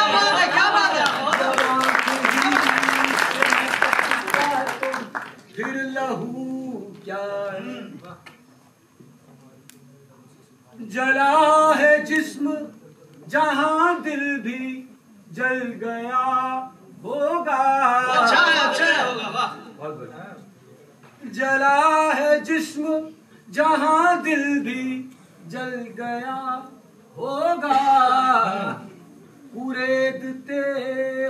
बात है, क्या बात है। जब आंख ही से न टपका तो फिर लहू क्या है। जला है जिस्म जहां दिल भी जल गया होगा। अच्छा होगा, वाह। बहुत बढ़िया। जला है जिस्म जहां दिल भी जल गया होगा। कुरेदते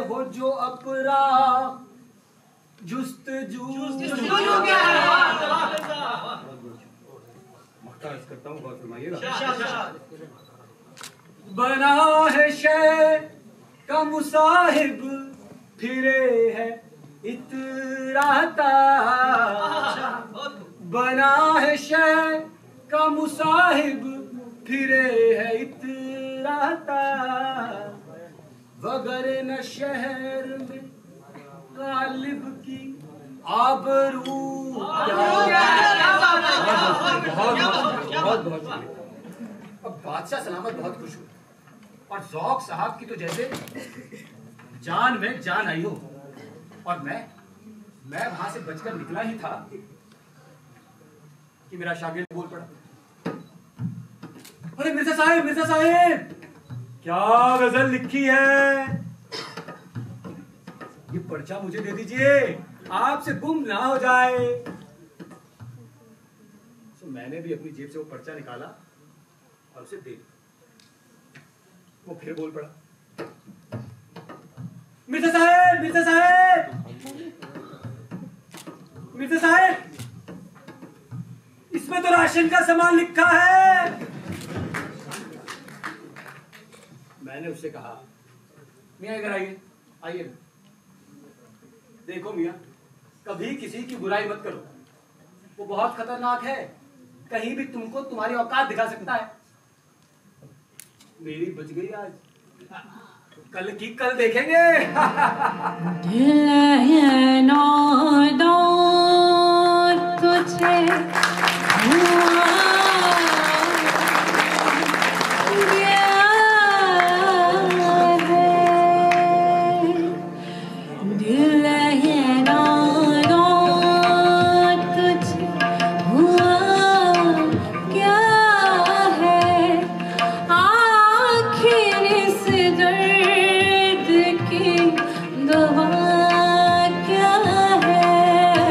हो जो अपरा जुस्तजू करता हूँ, बहुत फरमाइएगा। बना है शय का मुसाहिब फिरे है इतराता। बना है शय का मुसाहिब फिरे है इतराता। वगैरह न शहर में गालिब की आबरू। बहुत अब बादशाह सलामत बहुत खुश हुए और ज़ौक़ साहब की तो जैसे जान में जान आई हो। और मैं वहां से बचकर निकला ही था कि मेरा शागिर्द बोल पड़ा, अरे मिर्जा साहिब क्या गजल लिखी है। ये पर्चा मुझे दे दीजिए, आपसे गुम ना हो जाए। तो मैंने भी अपनी जेब से वो पर्चा निकाला और उसे दे दिया। वो फिर बोल पड़ा, मिर्जा साहब इसमें तो राशन का सामान लिखा है। मैंने उससे कहा, मियां इधर आइए। देखो मियां, कभी किसी की बुराई मत करो, वो बहुत खतरनाक है, कहीं भी तुमको तुम्हारी औकात दिखा सकता है। मेरी बच गई आज, कल की कल देखेंगे। दिल है नादान तुझे हुआ गया है। दिल है नादान तुझे हुआ क्या है। आखिर इस दर्द की दवा क्या है।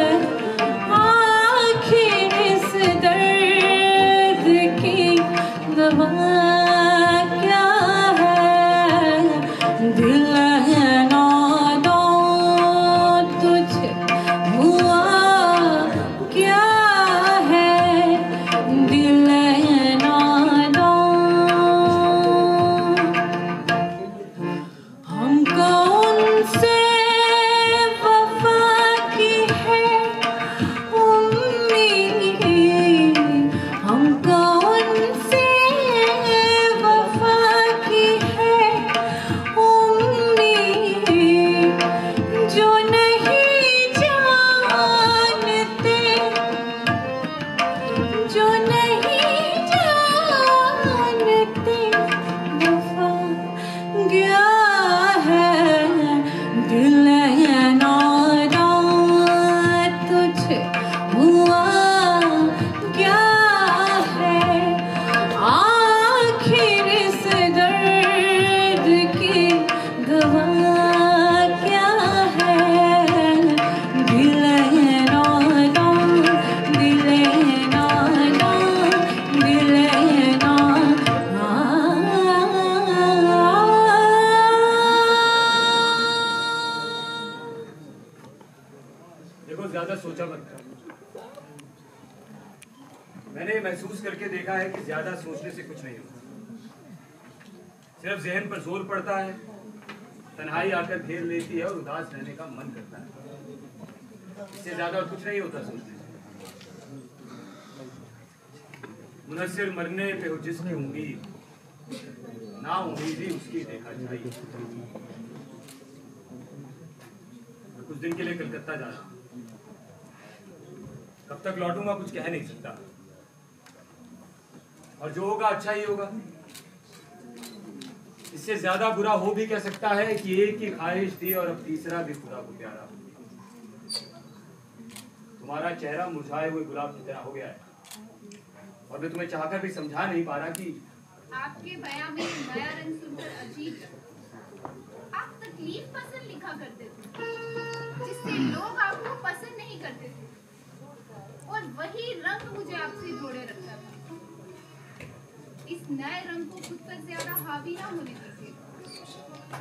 ज्यादा सोचा मत। मैंने महसूस करके देखा है कि ज्यादा सोचने से कुछ नहीं होता, सिर्फ जहन पर जोर पड़ता है, तन्हाई आकर घेर लेती है और उदास रहने का मन करता है। इससे ज्यादा और कुछ नहीं होता सोचने से। मुनस्सिर मरने पे हो जिसकी उम्मीद, ना उम्मीदी उसकी देखा जाए। कुछ दिन के लिए कलकत्ता जा रहा हूं, कब तक लौटूंगा कुछ कह नहीं सकता, और जो होगा अच्छा ही होगा। इससे ज्यादा बुरा हो भी कह सकता है कि एक ही ख्वाहिश थी और अब तीसरा भी खुदा को प्यारा। तुम्हारा चेहरा मुरझाए हुए गुलाब की तरह हो गया है, और मैं तुम्हें चाहकर भी समझा नहीं पा रहा कि आपके बयान में नया रंग सुनकर अजीब लगा। आप तकलीफ पसंद लिखा करते थे, जिससे लोग आपको पसंद नहीं करते थे, और वही रंग मुझे आपसे जोड़े रखता था। इस नए रंग को खुद पर ज्यादा हावी ना होने दीजिए।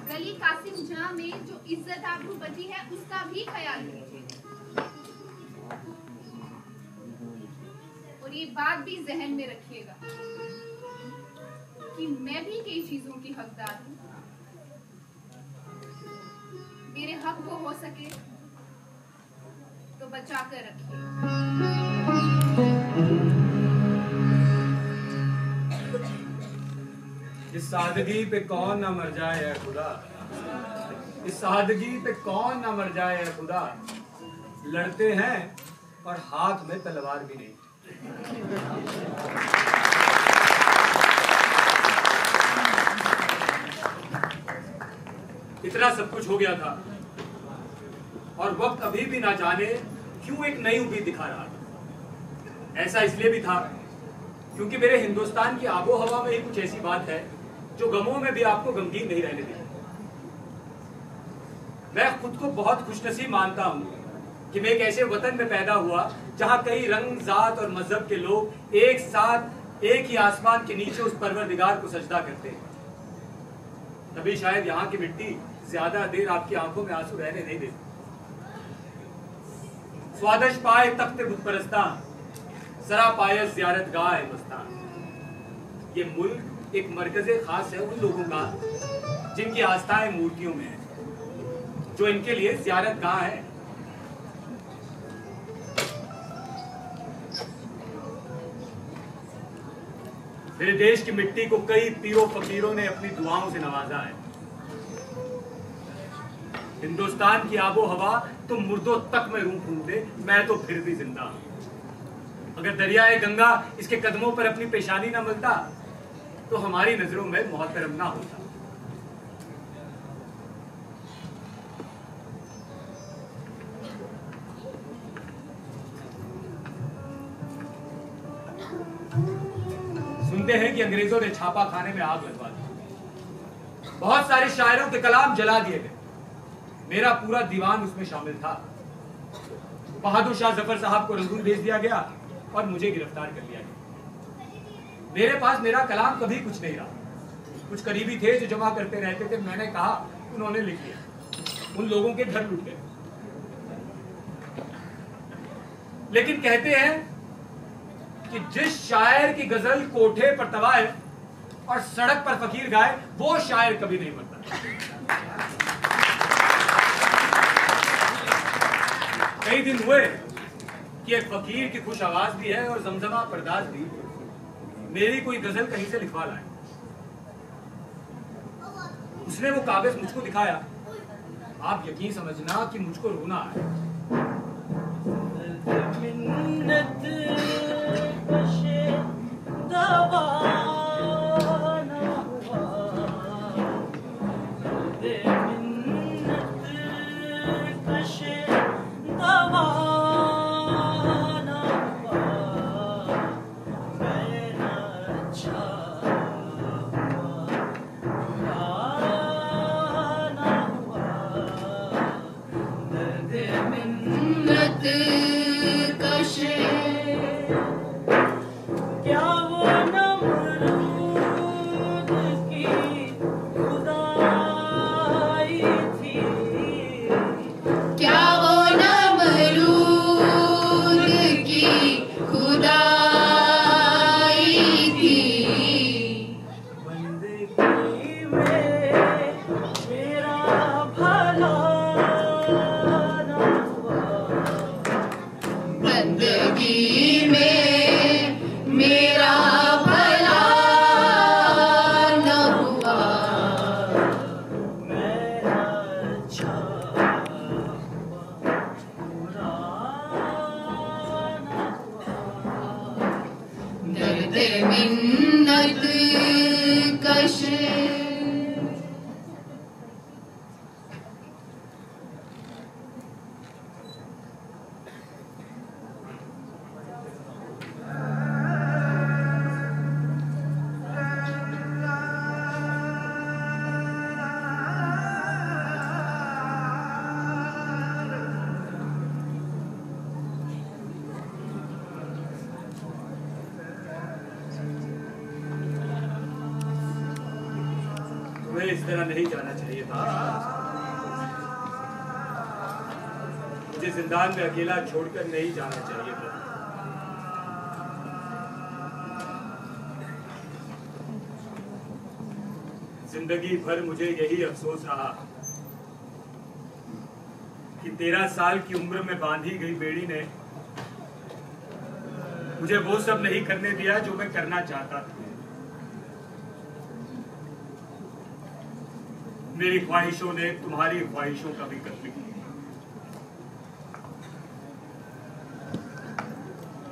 गली कासिम जहां में जो इज्जत आपको बची है उसका भी ख्याल कीजिए, और ये बात भी जहन में रखिएगा कि मैं भी कई चीजों की हकदार हूँ। मेरे हक को हो सके तो बचा कर रखिए। इस सादगी पे कौन ना मर जाए है खुदा, इस सादगी पे कौन ना मर जाए है खुदा। लड़ते हैं और हाथ में तलवार भी नहीं। इतना सब कुछ हो गया था, और वक्त अभी भी ना जाने क्यों एक नई उम्मीद दिखा रहा था। ऐसा इसलिए भी था क्योंकि मेरे हिंदुस्तान की आबो हवा में ही कुछ ऐसी बात है जो गमों में भी आपको गमगीन नहीं रहने देती। मैं खुद को बहुत खुशनसीब मानता हूं कि मैं एक ऐसे वतन में पैदा हुआ जहां कई रंग, जात और मजहब के लोग एक साथ एक ही आसमान के नीचे उस परवरदिगार को सजदा करते हैं। तभी शायद यहाँ की मिट्टी ज्यादा देर आपकी आंखों में आंसू रहने नहीं देती। स्वादश पाए तख्ते बुत परस्तान, सरा पाए ज़ियारत गाह मस्तान। ये मुल्क एक मरकज़े खास है उन लोगों का जिनकी आस्थाएं मूर्तियों में है, जो इनके लिए ज़ियारत गाह है। मेरे देश की मिट्टी को कई पीरों फकीरों ने अपनी दुआओं से नवाजा है। हिंदुस्तान की आबो हवा तो मुर्दों तक में रूह फूंक दे, मैं तो फिर भी जिंदा हूं। अगर दरियाए गंगा इसके कदमों पर अपनी पेशानी न मिलता तो हमारी नजरों में मोहतरम ना होता। सुनते हैं कि अंग्रेजों ने छापा खाने में आग लगवा दी, बहुत सारे शायरों के कलाम जला दिए गए। मेरा पूरा दीवान उसमें शामिल था। बहादुर शाह जफर साहब को रंगून भेज दिया गया और मुझे गिरफ्तार कर लिया गया। मेरे पास मेरा कलाम कभी कुछ नहीं रहा। कुछ करीबी थे जो जमा करते रहते थे, मैंने कहा, उन्होंने लिख लिया। उन लोगों के घर लूट गए। लेकिन कहते हैं कि जिस शायर की गजल कोठे पर तवाए और सड़क पर फकीर गाए, वो शायर कभी नहीं मरता। कई दिन हुए कि एक फकीर की खुश आवाज भी है और जमजमा परदाज भी मेरी कोई गजल कहीं से लिखवा लाए। उसने वो कागज मुझको दिखाया। आप यकीन समझना कि मुझको रोना आया। क्या वो नम्र इस तरह नहीं जाना चाहिए था। मुझे जिंदान में अकेला छोड़कर नहीं जाना चाहिए था। जिंदगी भर मुझे यही अफसोस रहा कि 13 साल की उम्र में बांधी गई बेड़ी ने मुझे वो सब नहीं करने दिया जो मैं करना चाहता था। मेरी ख्वाहिशों ने तुम्हारी ख्वाहिशों का भी कत्ल किया।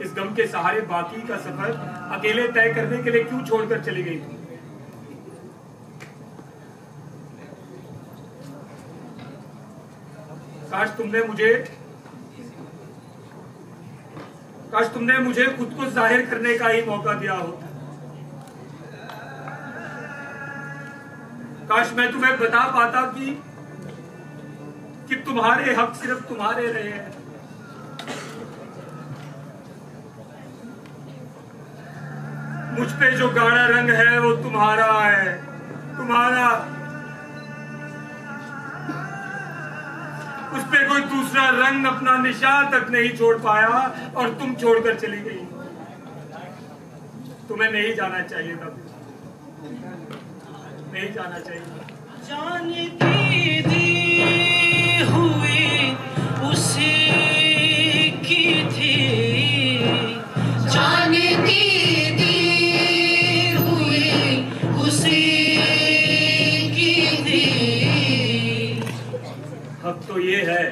इस गम के सहारे बाकी का सफर अकेले तय करने के लिए क्यों छोड़कर चली गई तुम? काश तुमने मुझे खुद को जाहिर करने का ही मौका दिया होता। काश मैं तुम्हें बता पाता कि तुम्हारे हक सिर्फ तुम्हारे रहे हैं। मुझ पे जो गाढ़ा रंग है वो तुम्हारा है, तुम्हारा। उस पे कोई दूसरा रंग अपना निशान तक नहीं छोड़ पाया और तुम छोड़कर चली गई। तुम्हें नहीं जाना चाहिए था, नहीं जाना चाहिए। जान दी हुई उसी की थी, जान दी हुई उसी की थी। हक तो ये है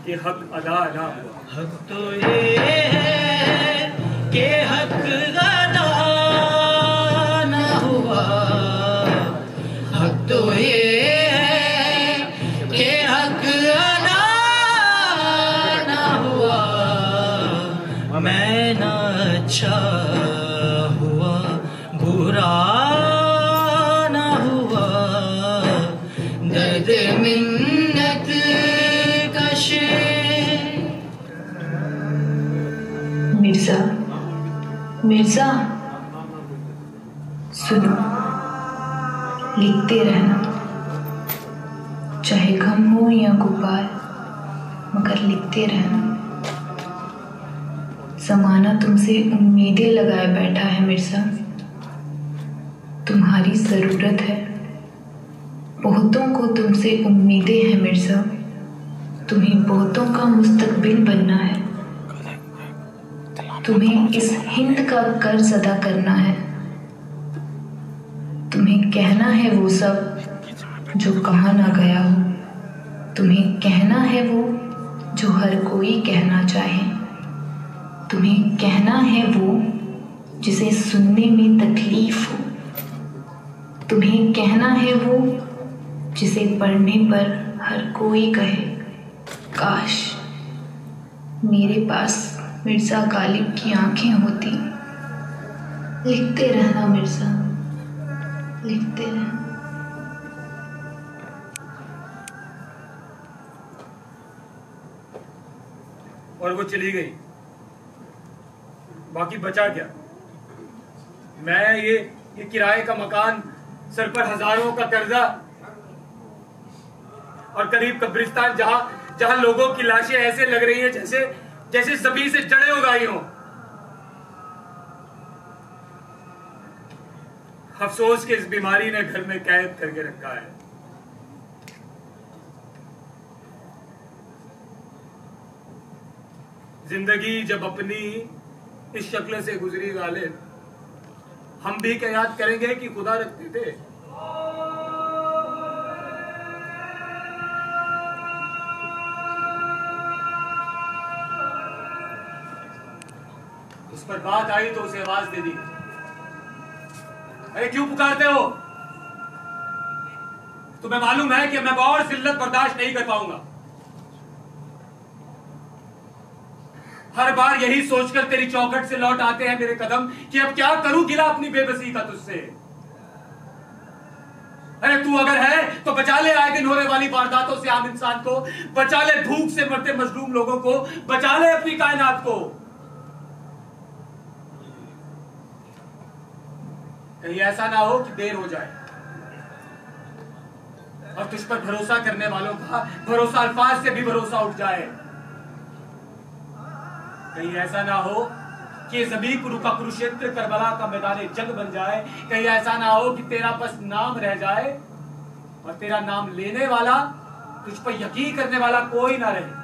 कि हक अदा ना हुआ। हक तो ये है कि हक अदा ना हुआ। हक तो ये है कि हक अदा ना हुआ। मैं ना अच्छा हुआ, बुरा ना हुआ। दर्द मिन्नत कश। मिर्जा, मिर्जा सुनो, लिखते रहना, चाहे गम हो या गुबार, मगर लिखते रहना। ज़माना तुमसे उम्मीदें लगाए बैठा है मिर्जा, तुम्हारी ज़रूरत है। बहुतों को तुमसे उम्मीदें हैं मिर्जा, तुम्हें बहुतों का मुस्तकबिल बनना है। तुम्हें इस हिंद का कर्ज अदा करना है। तुम्हें कहना है वो सब जो कहा ना गया हो। तुम्हें कहना है वो जो हर कोई कहना चाहे। तुम्हें कहना है वो जिसे सुनने में तकलीफ हो। तुम्हें कहना है वो जिसे पढ़ने पर हर कोई कहे काश मेरे पास मिर्जा गालिब की आंखें होती। लिखते रहना मिर्जा, लिखते रहना। और वो चली गई, बाकी बचा क्या? मैं ये किराए का मकान, सर पर हजारों का कर्जा और करीब कब्रिस्तान जहां लोगों की लाशें ऐसे लग रही हैं जैसे जमीन से जड़ें उगाई हों। अफसोस कि इस बीमारी ने घर में कैद करके रखा है। जिंदगी जब अपनी इस शक्ल से गुजरी गालिब, हम भी क्या याद करेंगे कि खुदा रखते थे। उस पर बात आई तो उसे आवाज दे दी, अरे क्यों पुकारते हो? तुम्हें मालूम है कि मैं और जिल्लत बर्दाश्त नहीं कर पाऊंगा। हर बार यही सोचकर तेरी चौखट से लौट आते हैं मेरे कदम कि अब क्या करूं गिला अपनी बेबसी का तुझसे। अरे तू अगर है तो बचा ले आए दिन होने वाली वारदातों से आम इंसान को, बचा ले भूख से मरते मजलूम लोगों को, बचा ले अपनी कायनात को। कहीं ऐसा ना हो कि देर हो जाए। और तुझ पर भरोसा करने वालों का भरोसा अल्फाज से भी भरोसा उठ जाए। कहीं ऐसा ना हो कि ज़बीपुर का कुरुक्षेत्र करबला का मैदान जंग बन जाए। कहीं ऐसा ना हो कि तेरा बस नाम रह जाए और तेरा नाम लेने वाला, तुझ पर यकीन करने वाला कोई ना रहे।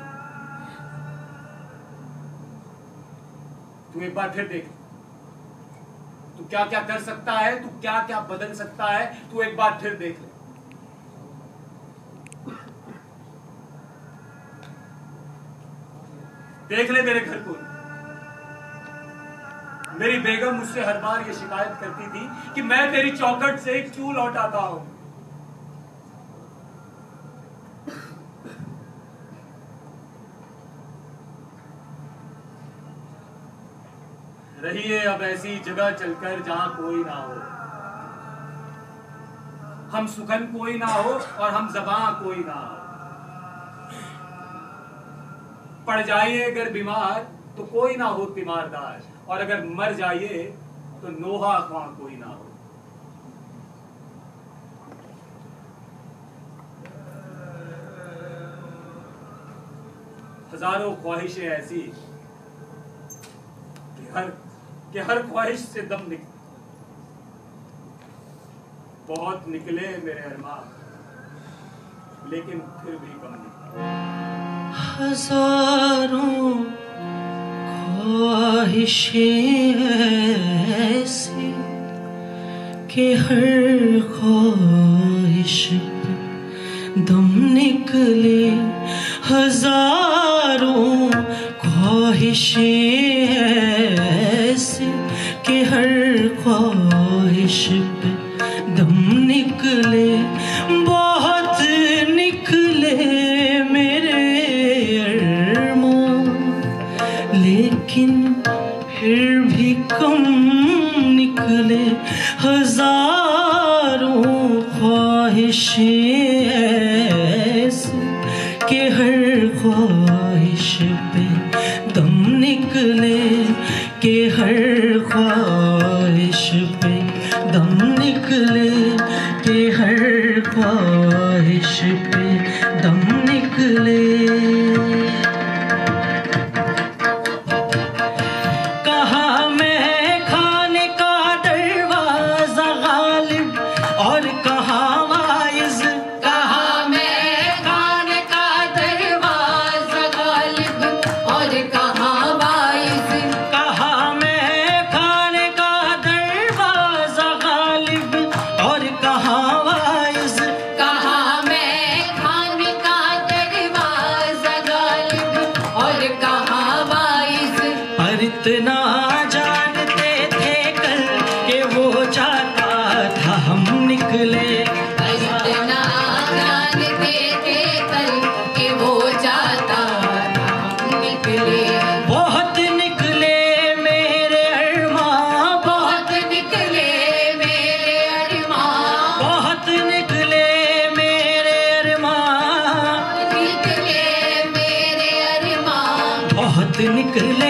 तू एक बार फिर देख, तू क्या क्या कर सकता है, तू क्या क्या बदल सकता है। तू एक बार फिर देख ले। देख ले मेरे घर को। मेरी बेगम मुझसे हर बार ये शिकायत करती थी कि मैं तेरी चौखट से एक चूल लौटाता हूं। रहिए अब ऐसी जगह चलकर जहां कोई ना हो, हम सुखन कोई ना हो और हम ज़बां कोई ना हो। पड़ जाइए अगर बीमार तो कोई ना हो तीमारदार, और अगर मर जाइए तो नोहा ख्वां कोई ना हो। हजारों ख्वाहिशें ऐसी कि हर ख्वाहिश से दम निकले। बहुत निकले मेरे अरमान, लेकिन फिर भी कम निकले। हजारों ख्वाहिशें ऐसी कि हर ख्वाहिश पे दम निकले। हजारों ख्वाहिशें ऐसी कि हर ख्वाहिश पे दम निकले। बहुत निकले मेरे अरमान, लेकिन फिर भी कम निकले। हजारों ख्वाहिशें ऐसी कि हर ख्वाहिश पे दम निकले, कि हर ख्वाहिश पे दम निकले, कि हर ख्वाहिश पे दम निकले। कहा मैं खाने का दरवाजा गालिब, और कहा वाइज। कहा मैं खाने का दरवाजा गालिब, और कहा वाइज। कहा मैं खाने का दरवाजा गालिब, और कहा वाइज। कहा मैं खाने का दरवाजा गालिब, और कहा वाइज। पर इतना जानते थे कल कि वो जाता था हम निकले। इतना जानते थे कल कि वो जाता था हम निकले। बहुत निकले मेरे अरमान, बहुत निकले मेरे अरमान, बहुत निकले मेरे अरमान, निकले मेरे अरमान। बहुत निकले